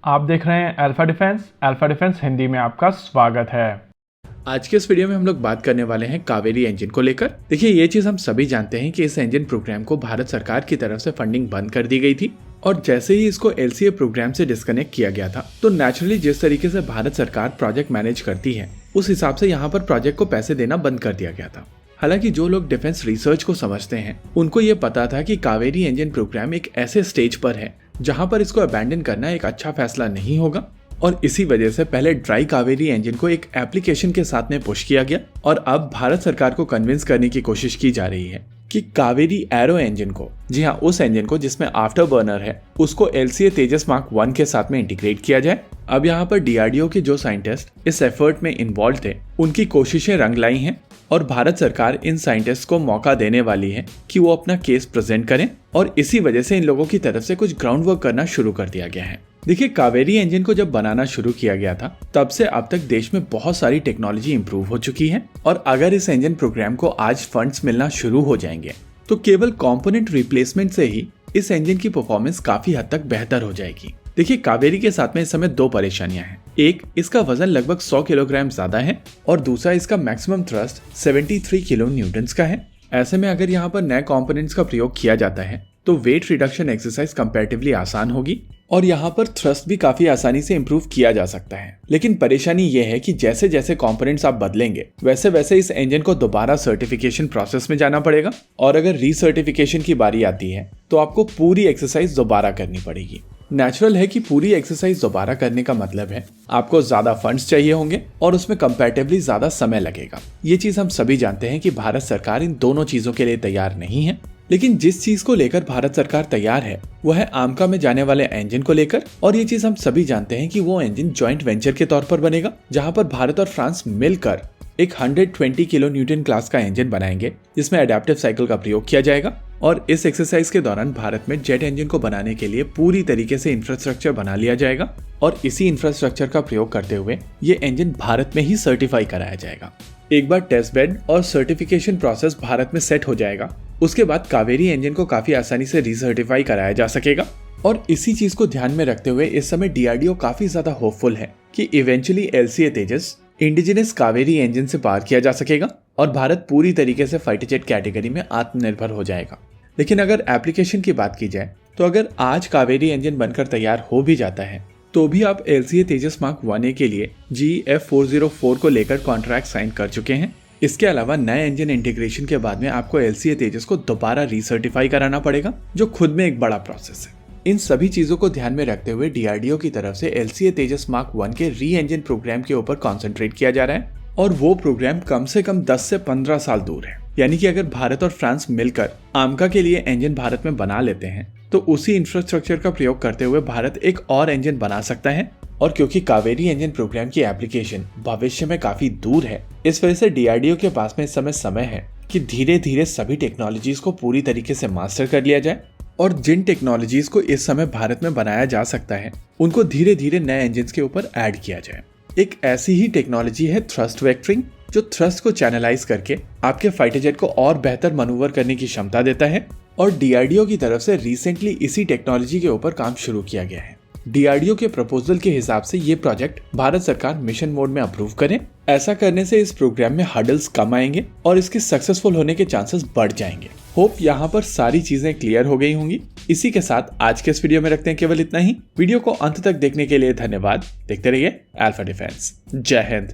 आप देख रहे हैं अल्फा डिफेंस हिंदी में आपका स्वागत है। आज के इस वीडियो में हम लोग बात करने वाले हैं कावेरी इंजन को लेकर। देखिए, ये चीज हम सभी जानते हैं कि इस इंजन प्रोग्राम को भारत सरकार की तरफ से फंडिंग बंद कर दी गई थी और जैसे ही इसको एलसीए प्रोग्राम से डिस्कनेक्ट किया गया था तो नेचुरली जिस तरीके से भारत सरकार प्रोजेक्ट मैनेज करती है उस हिसाब से यहाँ पर प्रोजेक्ट को पैसे देना बंद कर दिया गया था। हालांकि जो लोग डिफेंस रिसर्च को समझते हैं उनको ये पता था कि कावेरी इंजन प्रोग्राम एक ऐसे स्टेज पर है जहां पर इसको अबैंडन करना एक अच्छा फैसला नहीं होगा और इसी वजह से पहले ड्राई कावेरी इंजन को एक एप्लीकेशन के साथ में पुश किया गया और अब भारत सरकार को कन्विंस करने की कोशिश की जा रही है कि कावेरी एरो इंजन को, जी हाँ उस इंजन को जिसमें आफ्टर बर्नर है, उसको एलसीए तेजस मार्क 1 के साथ में इंटीग्रेट किया जाए। अब यहाँ पर डीआरडीओ के जो साइंटिस्ट इस एफर्ट में इन्वॉल्व थे उनकी कोशिशें रंग लाई हैं और भारत सरकार इन साइंटिस्ट को मौका देने वाली है कि वो अपना केस प्रेजेंट करें और इसी वजह से इन लोगों की तरफ से कुछ ग्राउंड वर्क करना शुरू कर दिया गया है। देखिए, कावेरी इंजन को जब बनाना शुरू किया गया था तब से अब तक देश में बहुत सारी टेक्नोलॉजी इंप्रूव हो चुकी है और अगर इस इंजन प्रोग्राम को आज फंड्स मिलना शुरू हो जाएंगे तो केवल कंपोनेंट रिप्लेसमेंट से ही इस इंजन की परफॉर्मेंस काफी हद तक बेहतर हो जाएगी। देखिए, कावेरी के साथ में इस समय दो परेशानियां हैं। एक, इसका वजन लगभग 100 किलोग्राम ज्यादा है और दूसरा, इसका मैक्सिमम थ्रस्ट 73 किलो न्यूटन्स का है। ऐसे में अगर यहाँ पर नए कंपोनेंट्स का प्रयोग किया जाता है तो वेट रिडक्शन एक्सरसाइज कंपैरेटिवली आसान होगी और यहाँ पर थ्रस्ट भी काफी आसानी से इंप्रूव किया जा सकता है। लेकिन परेशानी ये है कि जैसे जैसे कंपोनेंट्स आप बदलेंगे वैसे वैसे इस इंजन को दोबारा सर्टिफिकेशन प्रोसेस में जाना पड़ेगा और अगर रीसर्टिफिकेशन की बारी आती है तो आपको पूरी एक्सरसाइज दोबारा करनी पड़ेगी। नेचुरल है कि पूरी एक्सरसाइज दोबारा करने का मतलब है आपको ज्यादा फंड्स चाहिए होंगे और उसमें कंपैरेटिवली ज्यादा समय लगेगा। ये चीज हम सभी जानते हैं कि भारत सरकार इन दोनों चीजों के लिए तैयार नहीं है। लेकिन जिस चीज को लेकर भारत सरकार तैयार है वह है आमका में जाने वाले इंजन को लेकर और ये चीज हम सभी जानते हैं कि वो इंजन जॉइंट वेंचर के तौर पर बनेगा जहां पर भारत और फ्रांस मिलकर एक 120 किलो न्यूटन क्लास का इंजन बनाएंगे जिसमें अडेप्टिव साइकिल का प्रयोग किया जाएगा और इस एक्सरसाइज के दौरान भारत में जेट इंजन को बनाने के लिए पूरी तरीके से इंफ्रास्ट्रक्चर बना लिया जाएगा और इसी इंफ्रास्ट्रक्चर का प्रयोग करते हुए ये इंजन भारत में ही सर्टिफाई कराया जाएगा। एक बार टेस्ट बेड और सर्टिफिकेशन प्रोसेस भारत में सेट हो जाएगा उसके बाद कावेरी इंजन को काफी आसानी से रीसर्टिफाई कराया जा सकेगा और इसी चीज को ध्यान में रखते हुए इस समय डीआरडीओ काफी ज्यादा होपफुल है कि इवेंचुअली एलसीए तेजस इंडिजिनस कावेरी इंजन से पार किया जा सकेगा और भारत पूरी तरीके से फाइटर जेट कैटेगरी में आत्मनिर्भर हो जाएगा। लेकिन अगर एप्लीकेशन की बात की जाए तो अगर आज कावेरी इंजन बनकर तैयार हो भी जाता है तो भी आप एलसीए तेजस मार्क 1A के लिए GF404 को लेकर कॉन्ट्रैक्ट साइन कर चुके हैं। इसके अलावा नए इंजन इंटीग्रेशन के बाद में आपको एलसीए तेजस को दोबारा रीसर्टिफाई कराना पड़ेगा जो खुद में एक बड़ा प्रोसेस है। इन सभी चीजों को ध्यान में रखते हुए डीआरडीओ की तरफ से एलसीए तेजस मार्क 1 के री इंजन प्रोग्राम के ऊपर कॉन्सेंट्रेट किया जा रहा है और वो प्रोग्राम कम से कम 10 से 15 साल दूर है। यानी कि अगर भारत और फ्रांस मिलकर आमका के लिए इंजन भारत में बना लेते हैं तो उसी इंफ्रास्ट्रक्चर का प्रयोग करते हुए भारत एक और इंजन बना सकता है और क्योंकि कावेरी इंजन प्रोग्राम की एप्लीकेशन भविष्य में काफी दूर है इस वजह से डीआरडीओ के पास में इस समय है कि धीरे धीरे सभी टेक्नोलॉजीज को पूरी तरीके से मास्टर कर लिया जाए और जिन टेक्नोलॉजीज को इस समय भारत में बनाया जा सकता है उनको धीरे धीरे नए इंजन के ऊपर ऐड किया जाए। एक ऐसी ही टेक्नोलॉजी है थ्रस्ट वेक्टरिंग जो थ्रस्ट को चैनलाइज करके आपके फाइटर जेट को और बेहतर मनूवर करने की क्षमता देता है और डीआरडीओ की तरफ से रिसेंटली इसी टेक्नोलॉजी के ऊपर काम शुरू किया गया है। डीआरडीओ के प्रपोजल के हिसाब से ये प्रोजेक्ट भारत सरकार मिशन मोड में अप्रूव करे। ऐसा करने से इस प्रोग्राम में हर्डल्स कम आएंगे और इसके सक्सेसफुल होने के चांसेस बढ़ जाएंगे। होप यहाँ पर सारी चीजें क्लियर हो गई होंगी। इसी के साथ आज के इस वीडियो में रखते हैं केवल इतना ही। वीडियो को अंत तक देखने के लिए धन्यवाद। देखते रहिए अल्फा डिफेंस। जय हिंद।